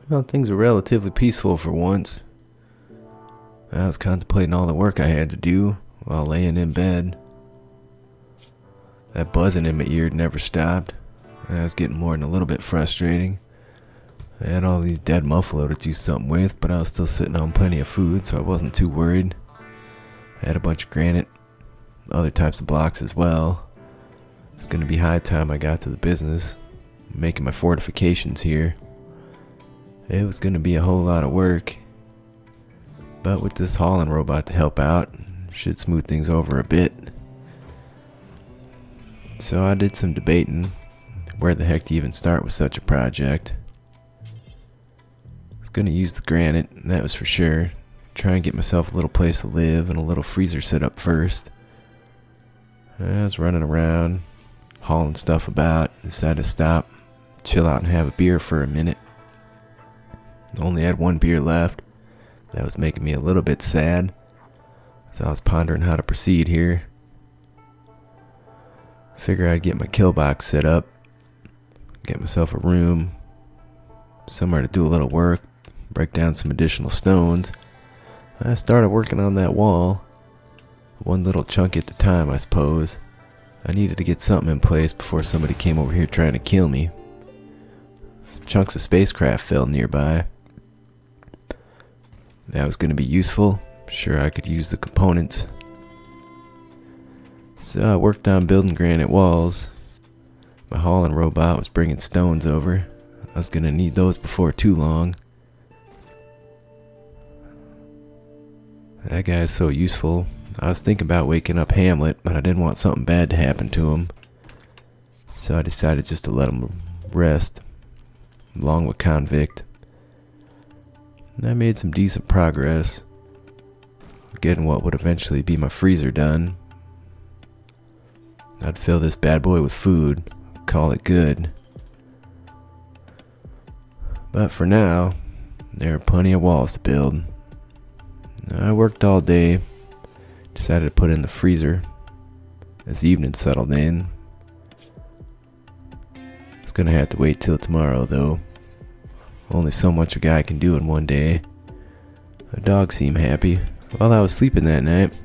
Well, things were relatively peaceful for once. I was contemplating all the work I had to do while laying in bed. That buzzing in my ear never stopped. I was getting more than a little bit frustrating. I had all these dead muffalo to do something with, but I was still sitting on plenty of food, so I wasn't too worried. I had a bunch of granite, other types of blocks as well. It's going to be high time I got to the business, making my fortifications here. It was going to be a whole lot of work, but with this hauling robot to help out, should smooth things over a bit. So I did some debating where the heck to even start with such a project. I was going to use the granite, that was for sure. Try and get myself a little place to live and a little freezer set up first. I was running around, hauling stuff about, decided to stop, chill out and have a beer for a minute. Only had one beer left. That was making me a little bit sad, so I was pondering how to proceed here. Figure I'd get my kill box set up, get myself a room, somewhere to do a little work, break down some additional stones. I started working on that wall, one little chunk at a time, I suppose. I needed to get something in place before somebody came over here trying to kill me. Some chunks of spacecraft fell nearby. That was going to be useful. Sure, I could use the components. So I worked on building granite walls. My hauling robot was bringing stones over. I was going to need those before too long. That guy is so useful. I was thinking about waking up Hamlet, but I didn't want something bad to happen to him. So I decided just to let him rest, along with Convict. And I made some decent progress, getting what would eventually be my freezer done. I'd fill this bad boy with food, call it good. But for now, there are plenty of walls to build. I worked all day, decided to put in the freezer as evening settled in. It's gonna have to wait till tomorrow though. Only so much a guy can do in one day. The dog seemed happy. While I was sleeping that night,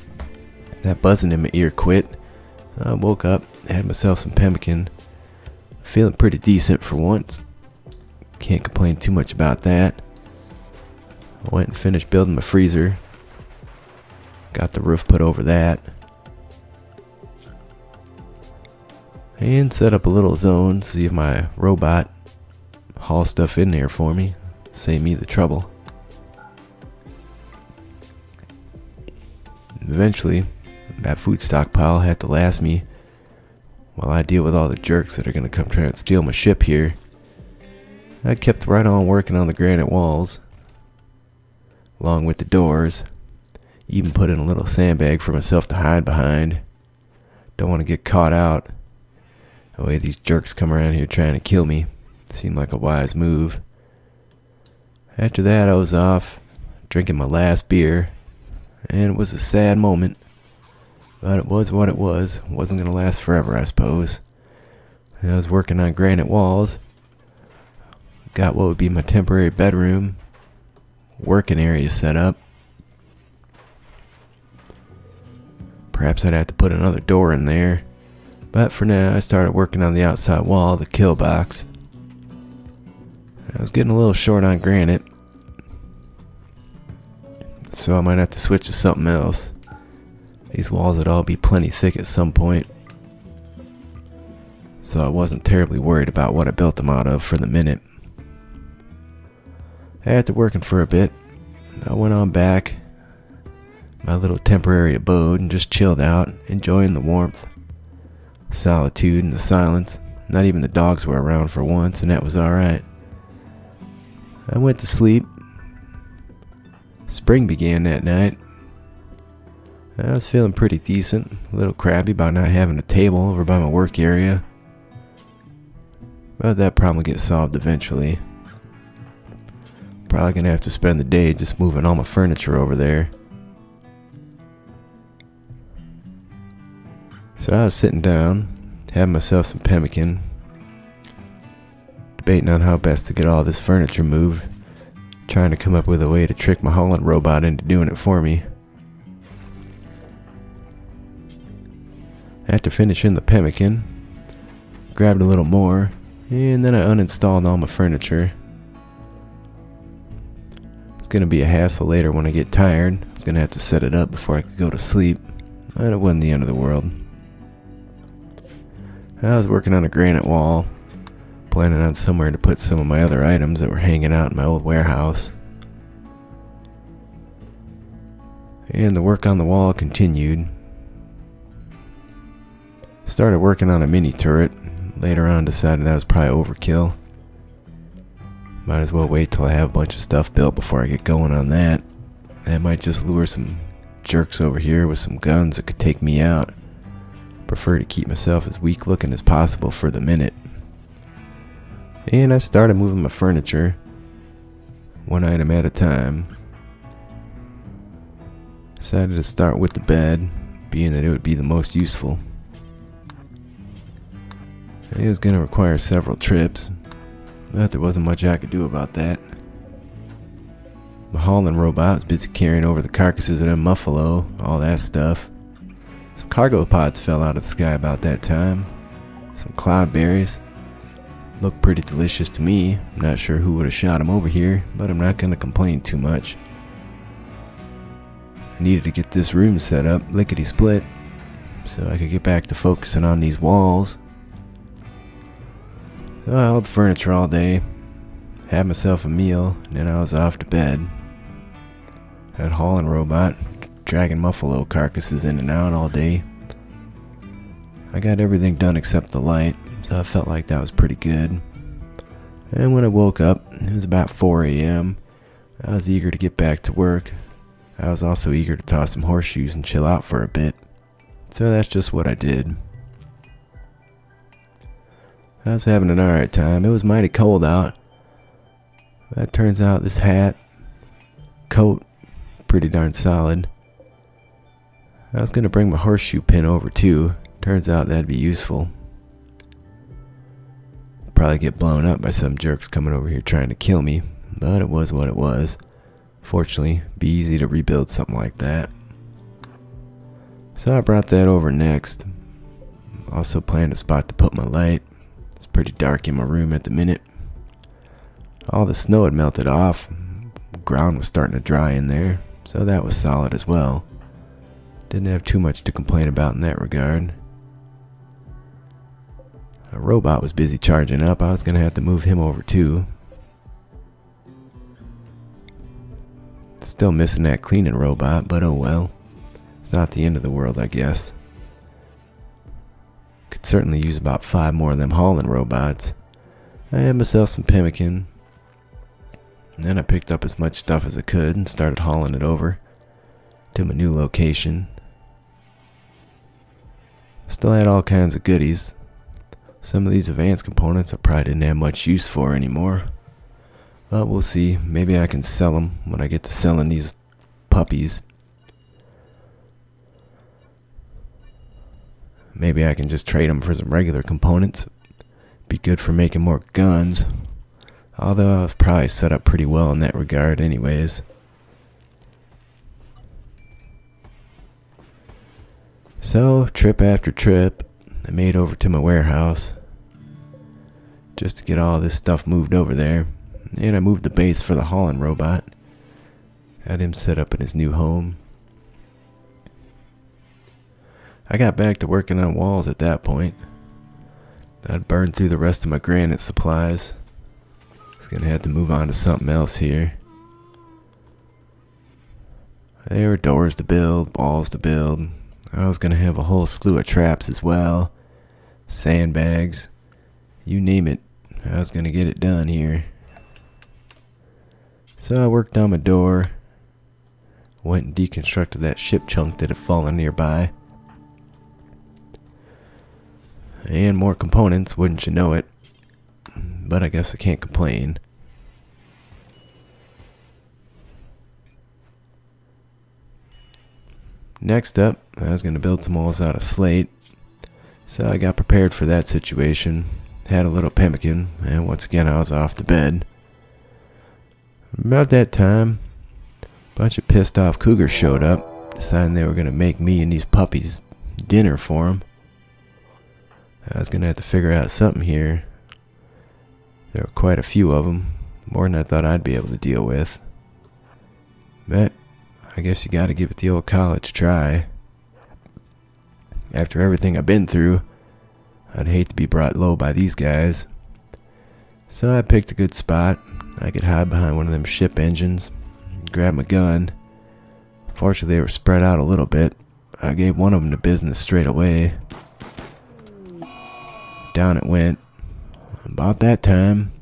that buzzing in my ear quit. I woke up, had myself some pemmican. Feeling pretty decent for once. Can't complain too much about that. I went and finished building my freezer. Got the roof put over that. And set up a little zone, see if my robot haul stuff in there for me. Save me the trouble. Eventually, that food stockpile had to last me while I deal with all the jerks that are going to come try and steal my ship here. I kept right on working on the granite walls, along with the doors. Even put in a little sandbag for myself to hide behind. Don't want to get caught out. The way these jerks come around here trying to kill me seemed like a wise move. After that, I was off, drinking my last beer, and it was a sad moment. But it was what it was. It wasn't going to last forever, I suppose. I was working on granite walls. Got what would be my temporary bedroom, working area set up. Perhaps I'd have to put another door in there. But for now, I started working on the outside wall of the kill box. I was getting a little short on granite, so I might have to switch to something else. These walls would all be plenty thick at some point, so I wasn't terribly worried about what I built them out of for the minute. After working for a bit, I went on back my little temporary abode and just chilled out, enjoying the warmth, solitude, and the silence. Not even the dogs were around for once, and that was alright. I went to sleep. Spring began that night. I was feeling pretty decent, a little crabby about not having a table over by my work area. But that problem will get solved eventually. Probably gonna have to spend the day just moving all my furniture over there. So I was sitting down, having myself some pemmican, debating on how best to get all this furniture moved. trying to come up with a way to trick my hauling robot into doing it for me. After finishing the pemmican, grabbed a little more, and then I uninstalled all my furniture. It's gonna be a hassle later when I get tired. I was gonna have to set it up before I could go to sleep, but it wasn't the end of the world. I was working on a granite wall, planning on somewhere to put some of my other items that were hanging out in my old warehouse. And the work on the wall continued. Started working on a mini turret. Later on decided that was probably overkill. Might as well wait till I have a bunch of stuff built before I get going on that. That might just lure some jerks over here with some guns that could take me out. Prefer to keep myself as weak looking as possible for the minute. And I started moving my furniture, one item at a time. Decided to start with the bed, being that it would be the most useful. It was going to require several trips, but there wasn't much I could do about that. My hauling robot was busy carrying over the carcasses of them buffalo, all that stuff. Some cargo pods fell out of the sky about that time. Some cloudberries. Looked pretty delicious to me. I'm not sure who would have shot them over here, but I'm not going to complain too much. I needed to get this room set up lickety-split so I could get back to focusing on these walls. So I held furniture all day, had myself a meal, and then I was off to bed. That hauling robot, dragging buffalo carcasses in and out all day. I got everything done except the light, so I felt like that was pretty good. And when I woke up, it was about 4 a.m. I was eager to get back to work. I was also eager to toss some horseshoes and chill out for a bit. So that's just what I did. I was having an alright time. It was mighty cold out. That turns out this hat, coat, pretty darn solid. I was going to bring my horseshoe pin over too. Turns out that'd be useful. Probably get blown up by some jerks coming over here trying to kill me, but it was what it was. Fortunately, it'd be easy to rebuild something like that. So I brought that over next. Also planned a spot to put my light. It's pretty dark in my room at the minute. All the snow had melted off. The ground was starting to dry in there, so that was solid as well. Didn't have too much to complain about in that regard. A robot was busy charging up. I was going to have to move him over too. Still missing that cleaning robot, but oh well. It's not the end of the world, I guess. Could certainly use about 5 more of them hauling robots. I had myself some pemmican. And then I picked up as much stuff as I could and started hauling it over to my new location. Still had all kinds of goodies. Some of these advanced components I probably didn't have much use for anymore. But we'll see. Maybe I can sell them when I get to selling these puppies. Maybe I can just trade them for some regular components. Be good for making more guns. Although I was probably set up pretty well in that regard anyways. So, trip after trip, I made over to my warehouse. Just to get all this stuff moved over there. And I moved the base for the hauling robot. Had him set up in his new home. I got back to working on walls at that point. I'd burned through the rest of my granite supplies. I was going to have to move on to something else here. There were doors to build, walls to build. I was going to have a whole slew of traps as well. Sandbags. You name it. I was going to get it done here. So I worked on my door. Went and deconstructed that ship chunk that had fallen nearby. And more components, wouldn't you know it. But I guess I can't complain. Next up, I was going to build some walls out of slate. So I got prepared for that situation. Had a little pemmican, and once again I was off to bed. About that time, a bunch of pissed off cougars showed up, deciding they were going to make me and these puppies dinner for them. I was going to have to figure out something here. There were quite a few of them, more than I thought I'd be able to deal with. But I guess you gotta give it the old college try. After everything I've been through, I'd hate to be brought low by these guys. So I picked a good spot. I could hide behind one of them ship engines, grab my gun. Fortunately, they were spread out a little bit. I gave one of them the business straight away. Down it went. About that time,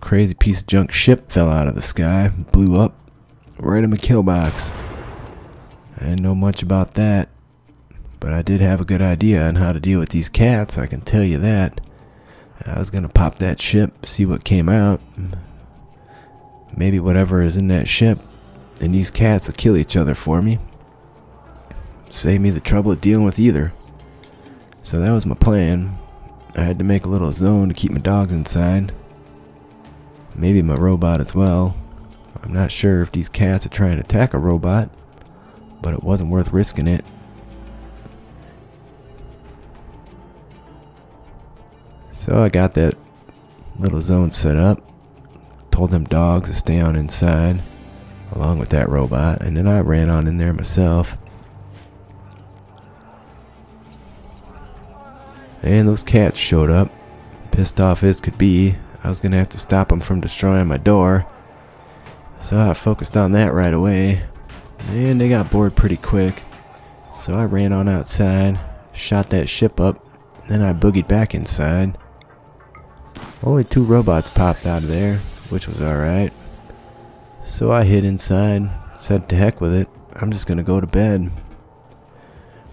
crazy piece of junk ship fell out of the sky, blew up right in my kill box. I didn't know much about that, but I did have a good idea on how to deal with these cats, I can tell you that. I was gonna pop that ship, see what came out. Maybe whatever is in that ship and these cats will kill each other for me. Save me the trouble of dealing with either. So that was my plan. I had to make a little zone to keep my dogs inside. Maybe my robot as well. I'm not sure if these cats are trying to attack a robot, but it wasn't worth risking it. So I got that little zone set up, told them dogs to stay on inside along with that robot, and then I ran on in there myself. And those cats showed up, pissed off as could be. I was gonna have to stop them from destroying my door, so I focused on that right away, and they got bored pretty quick. So I ran on outside, shot that ship up, then I boogied back inside. Only 2 robots popped out of there, which was alright. So I hid inside, said to heck with it, I'm just gonna go to bed.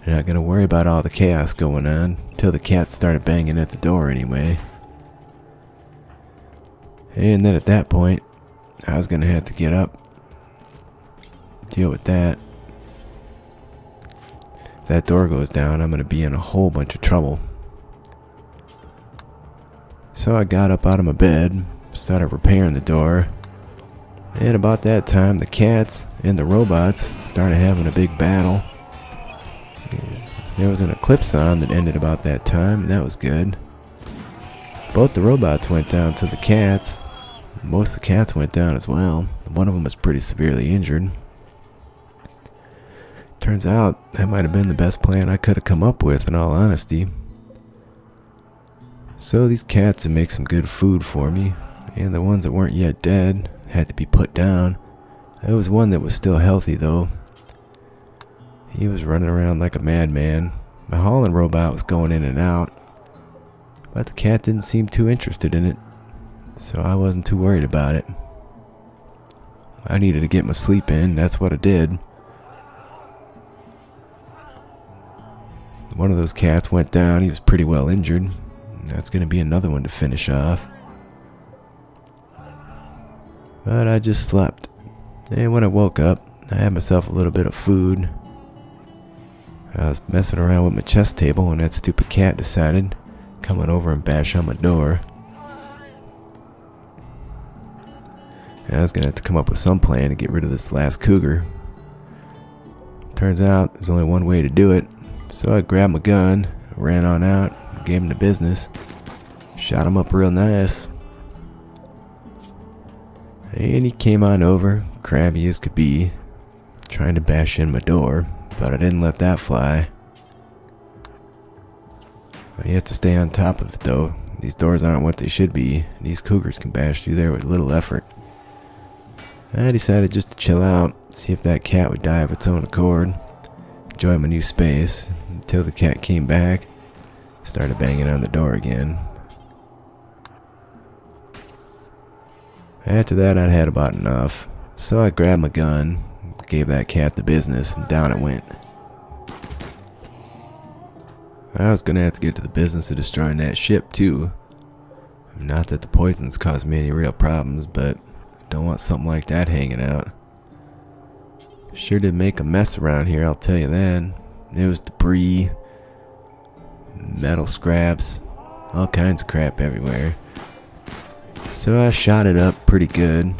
I'm not gonna worry about all the chaos going on, till the cats started banging at the door anyway. And then at that point, I was gonna have to get up, deal with that. If that door goes down, I'm gonna be in a whole bunch of trouble. So I got up out of my bed, started repairing the door, and about that time the cats and the robots started having a big battle. There was an eclipse on that ended about that time, and that was good. Both the robots went down to the cats. Most of the cats went down as well. One of them was pretty severely injured. Turns out that might have been the best plan I could have come up with, in all honesty. So these cats would make some good food for me, and the ones that weren't yet dead had to be put down. There was one that was still healthy though. He was running around like a madman. My hauling robot was going in and out, but the cat didn't seem too interested in it, so I wasn't too worried about it. I needed to get my sleep in, that's what I did. One of those cats went down, he was pretty well injured. That's going to be another one to finish off. But I just slept. And when I woke up, I had myself a little bit of food. I was messing around with my chess table when that stupid cat decided coming over and bash on my door. And I was going to have to come up with some plan to get rid of this last cougar. Turns out there's only one way to do it. So I grabbed my gun, ran on out, gave him the business, shot him up real nice. And he came on over, crabby as could be, trying to bash in my door, but I didn't let that fly. You have to stay on top of it though. These doors aren't what they should be. These cougars can bash through there with little effort. I decided just to chill out, see if that cat would die of its own accord, enjoy my new space, until the cat came back, started banging on the door again. After that, I'd had about enough, so I grabbed my gun, gave that cat the business, and down it went. I was gonna have to get to the business of destroying that ship too. Not that the poisons caused me any real problems, but I don't want something like that hanging out. Sure did make a mess around here, I'll tell you that. There was debris, metal scraps, all kinds of crap everywhere. So I shot it up pretty good,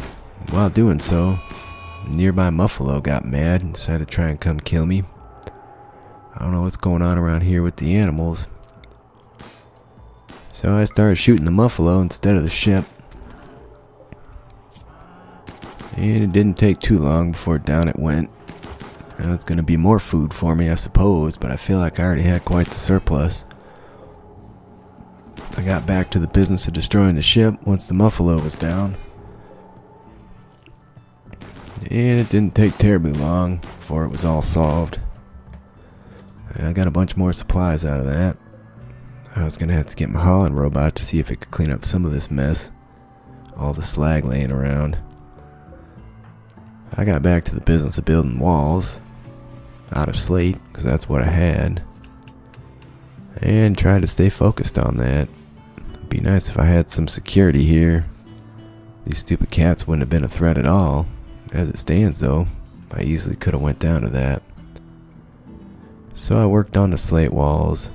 While doing so, a nearby buffalo got mad and decided to try and come kill me. I don't know what's going on around here with the animals. So I started shooting the buffalo instead of the ship. And it didn't take too long before down it went. Now it's going to be more food for me, I suppose, but I feel like I already had quite the surplus. I got back to the business of destroying the ship once the buffalo was down. And it didn't take terribly long before it was all solved. I got a bunch more supplies out of that. I was going to have to get my hauling robot to see if it could clean up some of this mess. All the slag laying around. I got back to the business of building walls out of slate, because that's what I had. And tried to stay focused on that. It'd be nice if I had some security here. These stupid cats wouldn't have been a threat at all. As it stands though, I easily could have went down to that. So I worked on the slate walls.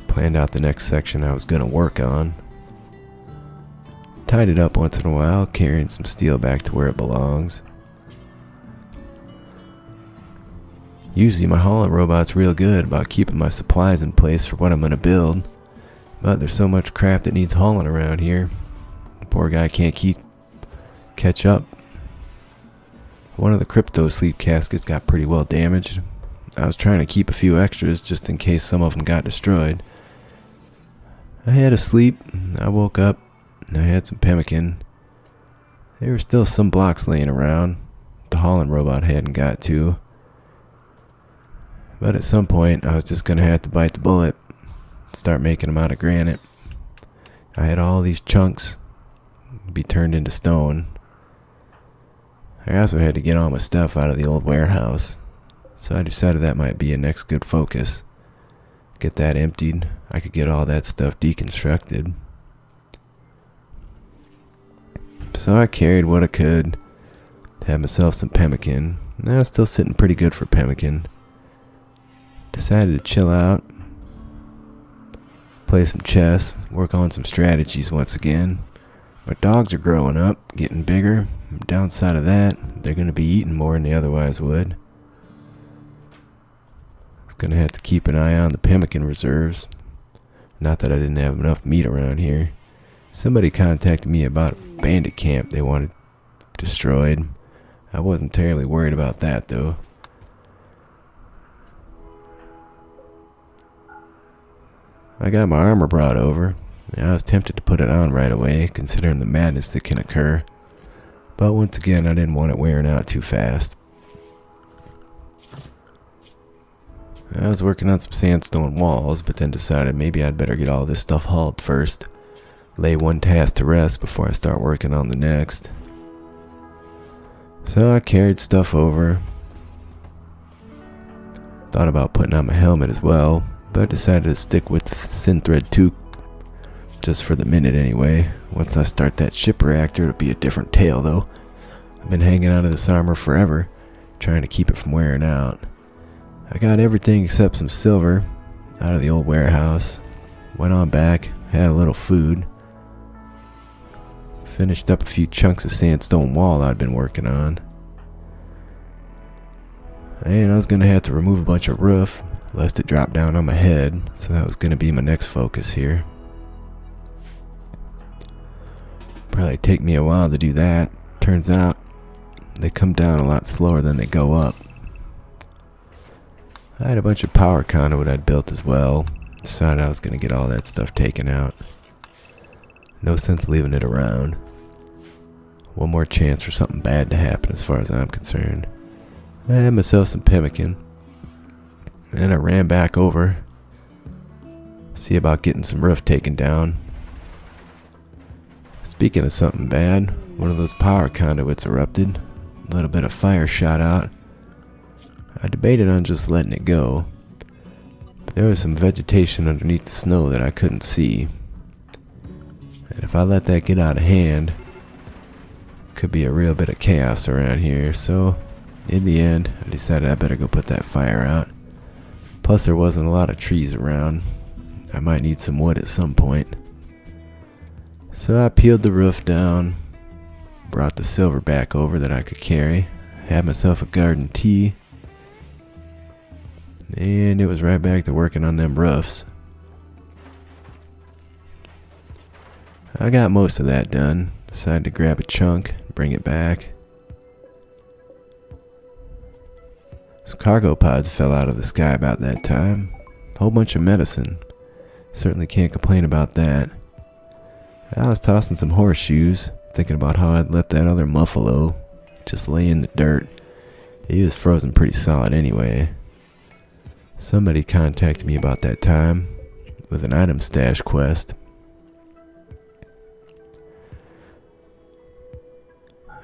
Planned out the next section I was going to work on. Tied it up once in a while, carrying some steel back to where it belongs. Usually my hauling robot's real good about keeping my supplies in place for what I'm going to build. But there's so much crap that needs hauling around here. The poor guy can't catch up. One of the crypto sleep caskets got pretty well damaged. I was trying to keep a few extras just in case some of them got destroyed. I had a sleep. I woke up. I had some pemmican. There were still some blocks laying around the hauling robot hadn't got to. But at some point I was just going to have to bite the bullet. Start making them out of granite. I had all these chunks be turned into stone. I also had to get all my stuff out of the old warehouse. So I decided that might be a next good focus. Get that emptied. I could get all that stuff deconstructed. So I carried what I could to have myself some pemmican. And I was still sitting pretty good for pemmican. Decided to chill out, play some chess, work on some strategies once again. My dogs are growing up, getting bigger. Downside of that, they're going to be eating more than they otherwise would. I was going to have to keep an eye on the pemmican reserves. Not that I didn't have enough meat around here. Somebody contacted me about a bandit camp they wanted destroyed. I wasn't terribly worried about that though. I got my armor brought over. I was tempted to put it on right away, considering the madness that can occur. But once again, I didn't want it wearing out too fast. I was working on some sandstone walls, but then decided maybe I'd better get all this stuff hauled first. Lay one task to rest before I start working on the next. So I carried stuff over. Thought about putting on my helmet as well, but I decided to stick with the synthread toque. Just for the minute anyway. Once I start that ship reactor, it'll be a different tale though. I've been hanging out of this armor forever, trying to keep it from wearing out. I got everything except some silver out of the old warehouse. Went on back, had a little food. Finished up a few chunks of sandstone wall I'd been working on. And I was going to have to remove a bunch of roof, lest it drop down on my head, so that was going to be my next focus here. Probably take me a while to do that. Turns out they come down a lot slower than they go up. I had a bunch of power conduit I'd built as well. Decided I was going to get all that stuff taken out. No sense leaving it around. One more chance for something bad to happen as far as I'm concerned. I had myself some pemmican. And I ran back over. See about getting some roof taken down. Speaking of something bad, one of those power conduits erupted. A little bit of fire shot out. I debated on just letting it go. But there was some vegetation underneath the snow that I couldn't see. And if I let that get out of hand, could be a real bit of chaos around here. So, in the end, I decided I better go put that fire out. Plus, there wasn't a lot of trees around. I might need some wood at some point. So I peeled the roof down, brought the silver back over that I could carry, had myself a garden tea, and it was right back to working on them roofs. I got most of that done. Decided to grab a chunk, bring it back. Some cargo pods fell out of the sky about that time. A whole bunch of medicine. Certainly can't complain about that. I was tossing some horseshoes, thinking about how I'd let that other muffalo just lay in the dirt. He was frozen pretty solid anyway. Somebody contacted me about that time with an item stash quest.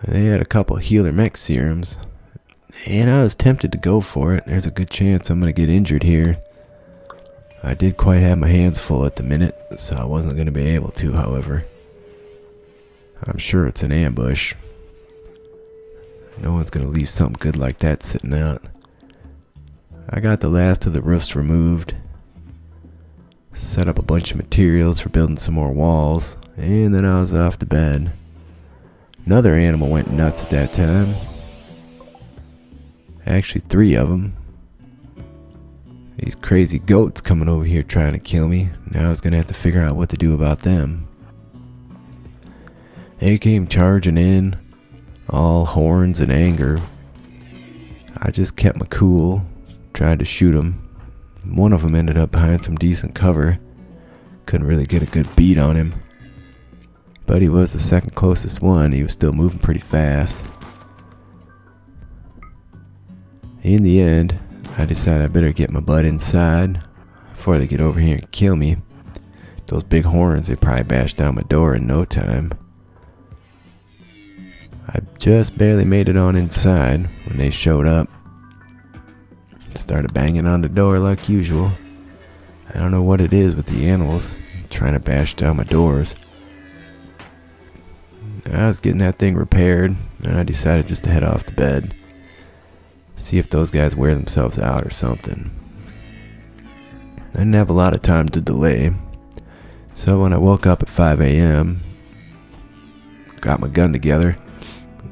They had a couple healer mech serums, and I was tempted to go for it. There's a good chance I'm going to get injured here. I did quite have my hands full at the minute, so I wasn't going to be able to, however. I'm sure it's an ambush. No one's going to leave something good like that sitting out. I got the last of the roofs removed, set up a bunch of materials for building some more walls, and then I was off to bed. Another animal went nuts at that time. Actually, 3 of them. These crazy goats coming over here trying to kill me. Now I was going to have to figure out what to do about them. They came charging in, all horns and anger. I just kept my cool, tried to shoot them. One of them ended up behind some decent cover. Couldn't really get a good beat on him. But he was the second closest one. He was still moving pretty fast. In the end, I decided I better get my butt inside before they get over here and kill me. Those big horns, they probably bashed down my door in no time. I just barely made it on inside when they showed up. Started banging on the door like usual. I don't know what it is with the animals trying to bash down my doors. I was getting that thing repaired, and I decided just to head off to bed. See if those guys wear themselves out or something. I didn't have a lot of time to delay, so when I woke up at 5 a.m., got my gun together,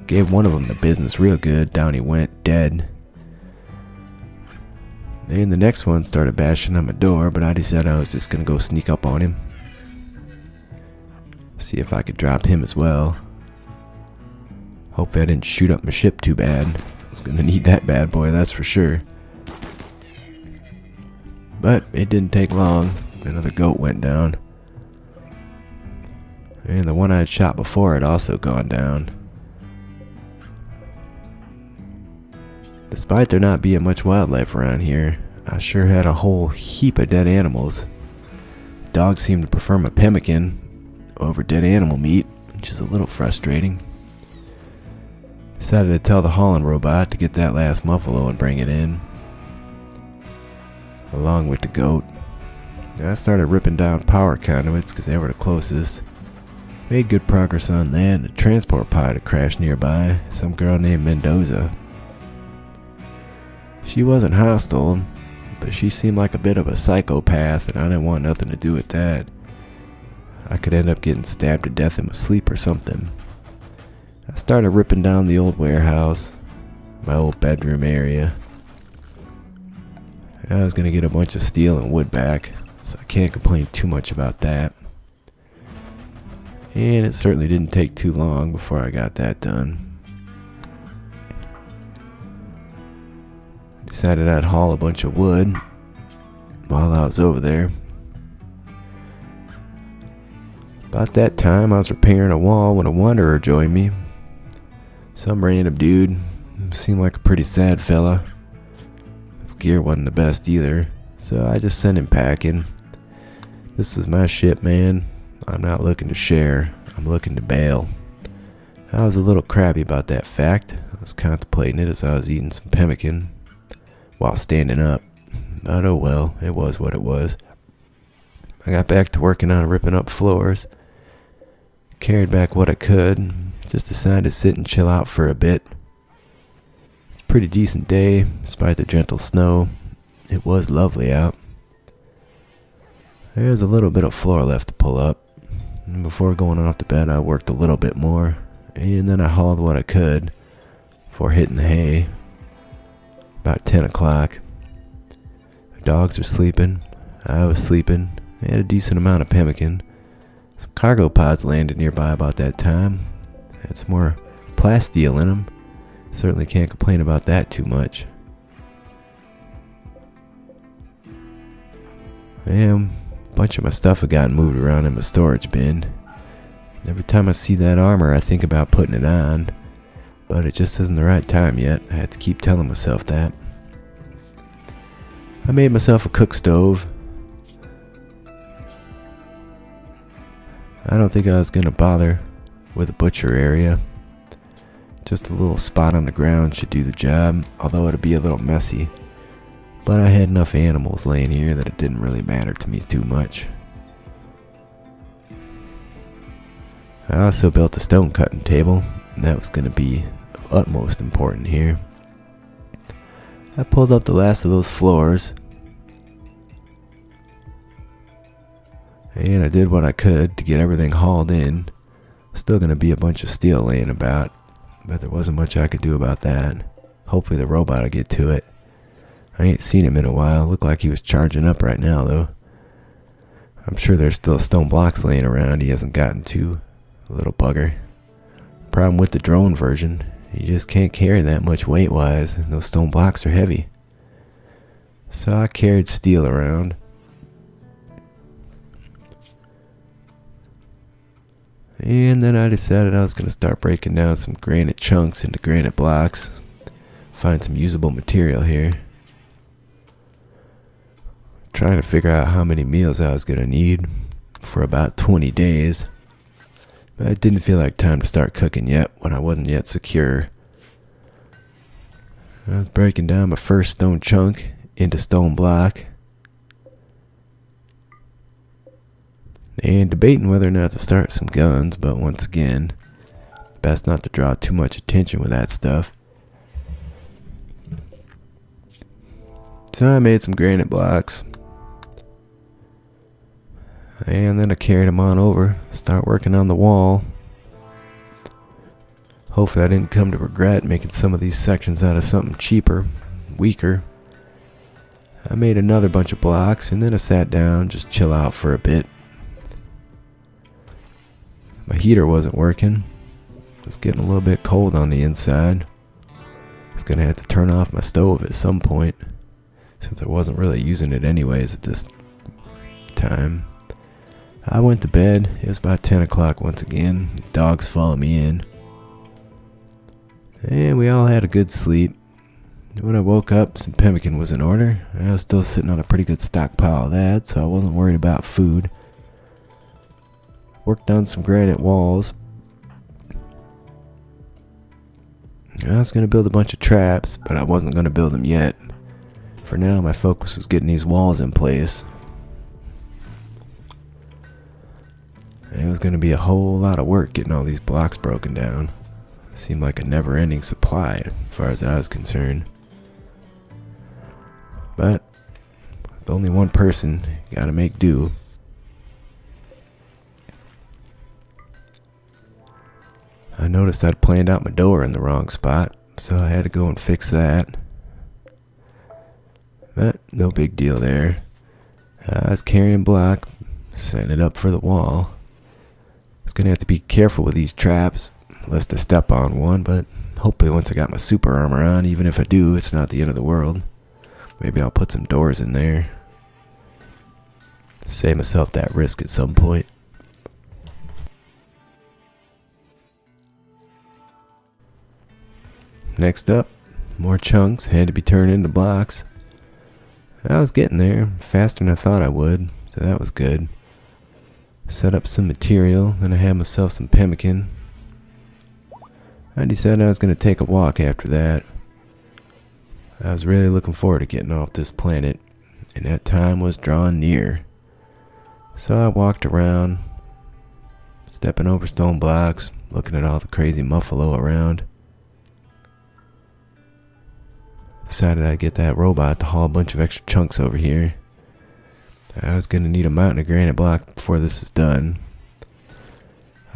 gave one of them the business real good. Down he went, dead. And the next one started bashing on my door, but I decided I was just going to go sneak up on him. See if I could drop him as well. Hopefully I didn't shoot up my ship too bad. I was going to need that bad boy, that's for sure. But it didn't take long. Another goat went down. And the one I had shot before had also gone down. Despite there not being much wildlife around here, I sure had a whole heap of dead animals. Dogs seem to prefer my pemmican over dead animal meat, which is a little frustrating. Decided to tell the hauling robot to get that last muffalo and bring it in, along with the goat. I started ripping down power conduits because they were the closest. Made good progress on that, and a transport pod had crashed nearby. Some girl named Mendoza. She wasn't hostile, but she seemed like a bit of a psychopath, and I didn't want nothing to do with that. I could end up getting stabbed to death in my sleep or something. I started ripping down the old warehouse, my old bedroom area. I was going to get a bunch of steel and wood back, so I can't complain too much about that. And it certainly didn't take too long before I got that done. Decided I'd haul a bunch of wood while I was over there. About that time, I was repairing a wall when a wanderer joined me. Some random dude. Seemed like a pretty sad fella. His gear wasn't the best either, so I just sent him packing. This is my ship, man. I'm not looking to share. I'm looking to bail. I was a little crabby about that fact. I was contemplating it as I was eating some pemmican while standing up. But oh well, it was what it was. I got back to working on ripping up floors. Carried back what I could. Just decided to sit and chill out for a bit. Pretty decent day, despite the gentle snow. It was lovely out. There's a little bit of floor left to pull up. And before going off to bed, I worked a little bit more, and then I hauled what I could before hitting the hay. About 10 o'clock. The dogs were sleeping. I was sleeping. I had a decent amount of pemmican. Some cargo pods landed nearby about that time. Had some more plasteel in them. Certainly can't complain about that too much. And a bunch of my stuff had gotten moved around in my storage bin. Every time I see that armor, I think about putting it on, but it just isn't the right time yet. I had to keep telling myself that. I made myself a cook stove. I don't think I was gonna bother with a butcher area. Just a little spot on the ground should do the job, although it'd be a little messy. But I had enough animals laying here that it didn't really matter to me too much. I also built a stone cutting table, and that was going to be of utmost important here. I pulled up the last of those floors, and I did what I could to get everything hauled in. Still going to be a bunch of steel laying about, but there wasn't much I could do about that. Hopefully the robot will get to it. I ain't seen him in a while. Looked like he was charging up right now, though. I'm sure there's still stone blocks laying around he hasn't gotten to. Little bugger. Problem with the drone version, you just can't carry that much weight-wise. Those stone blocks are heavy. So I carried steel around. And then I decided I was going to start breaking down some granite chunks into granite blocks. Find some usable material here. Trying to figure out how many meals I was going to need for about 20 days. But it didn't feel like time to start cooking yet when I wasn't yet secure. I was breaking down my first stone chunk into stone block. And debating whether or not to start some guns, but once again, best not to draw too much attention with that stuff. So I made some granite blocks. And then I carried them on over, start working on the wall. Hopefully I didn't come to regret making some of these sections out of something cheaper, weaker. I made another bunch of blocks, and then I sat down, just chill out for a bit. My heater wasn't working. It was getting a little bit cold on the inside. I was going to have to turn off my stove at some point, since I wasn't really using it anyways at this time. I went to bed. It was about 10 o'clock once again. The dogs followed me in. And we all had a good sleep. When I woke up, some pemmican was in order. I was still sitting on a pretty good stockpile of that, so I wasn't worried about food. Worked on some granite walls. I was going to build a bunch of traps, but I wasn't going to build them yet. For now, my focus was getting these walls in place. It was going to be a whole lot of work getting all these blocks broken down. It seemed like a never-ending supply as far as I was concerned. But with only one person, you gotta make do. I noticed I'd planned out my door in the wrong spot, so I had to go and fix that. But no big deal there. I was carrying block, setting it up for the wall. I was gonna have to be careful with these traps, lest I step on one, but hopefully once I got my super armor on, even if I do, it's not the end of the world. Maybe I'll put some doors in there. Save myself that risk at some point. Next up, more chunks had to be turned into blocks. I was getting there faster than I thought I would, so that was good. Set up some material, then I had myself some pemmican. I decided I was going to take a walk after that. I was really looking forward to getting off this planet, and that time was drawing near. So I walked around, stepping over stone blocks, looking at all the crazy muffalo around. Decided I'd get that robot to haul a bunch of extra chunks over here. I was going to need a mountain of granite block before this is done.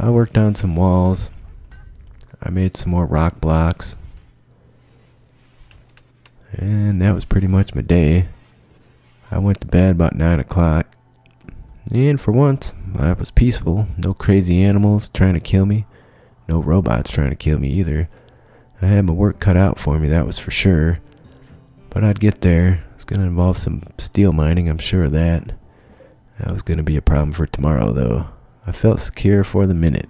I worked on some walls. I made some more rock blocks. And that was pretty much my day. I went to bed about 9 o'clock. And for once, life was peaceful. No crazy animals trying to kill me. No robots trying to kill me either. I had my work cut out for me, that was for sure. But I'd get there. It's going to involve some steel mining, I'm sure of that. That was going to be a problem for tomorrow, though. I felt secure for the minute.